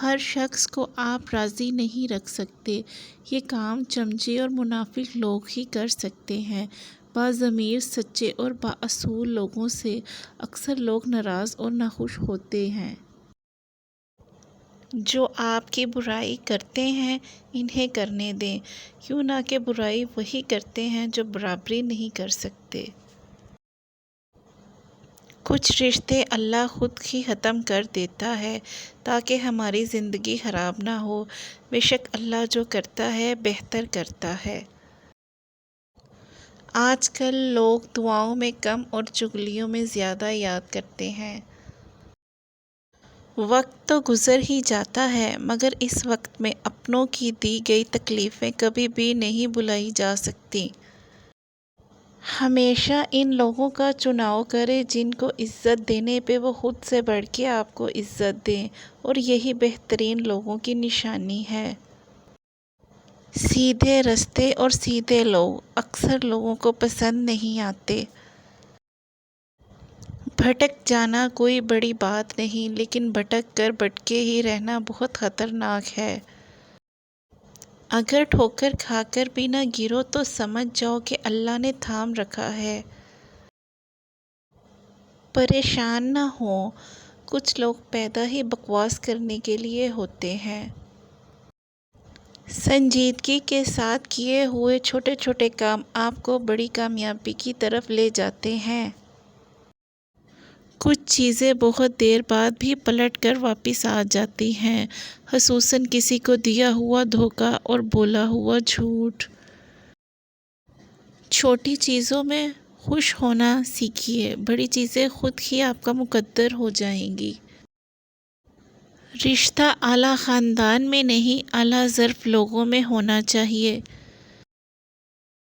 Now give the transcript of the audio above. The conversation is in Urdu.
ہر شخص کو آپ راضی نہیں رکھ سکتے، یہ کام چمچے اور منافق لوگ ہی کر سکتے ہیں۔ باضمیر، سچے اور بااصول لوگوں سے اکثر لوگ ناراض اور ناخوش ہوتے ہیں۔ جو آپ کی برائی کرتے ہیں انہیں کرنے دیں، کیوں نہ کہ برائی وہی کرتے ہیں جو برابری نہیں کر سکتے۔ کچھ رشتے اللہ خود ہی ختم کر دیتا ہے تاکہ ہماری زندگی خراب نہ ہو، بے شک اللہ جو کرتا ہے بہتر کرتا ہے۔ آج کل لوگ دعاؤں میں کم اور چغلیوں میں زیادہ یاد کرتے ہیں۔ وقت تو گزر ہی جاتا ہے مگر اس وقت میں اپنوں کی دی گئی تکلیفیں کبھی بھی نہیں بھلائی جا سکتیں۔ ہمیشہ ان لوگوں کا چناؤ کریں جن کو عزت دینے پہ وہ خود سے بڑھ کے آپ کو عزت دیں، اور یہی بہترین لوگوں کی نشانی ہے۔ سیدھے راستے اور سیدھے لوگ اکثر لوگوں کو پسند نہیں آتے۔ بھٹک جانا کوئی بڑی بات نہیں، لیکن بھٹک کر بھٹکے ہی رہنا بہت خطرناک ہے۔ اگر ٹھوکر کھا کر بھی نہ گرو تو سمجھ جاؤ کہ اللہ نے تھام رکھا ہے۔ پریشان نہ ہو، کچھ لوگ پیدا ہی بکواس کرنے کے لیے ہوتے ہیں۔ سنجیدگی کے ساتھ کیے ہوئے چھوٹے چھوٹے کام آپ کو بڑی کامیابی کی طرف لے جاتے ہیں۔ کچھ چیزیں بہت دیر بعد بھی پلٹ کر واپس آ جاتی ہیں، خصوصاً کسی کو دیا ہوا دھوکہ اور بولا ہوا جھوٹ۔ چھوٹی چیزوں میں خوش ہونا سیکھیے، بڑی چیزیں خود ہی آپ کا مقدر ہو جائیں گی۔ رشتہ اعلیٰ خاندان میں نہیں، اعلیٰ ظرف لوگوں میں ہونا چاہیے۔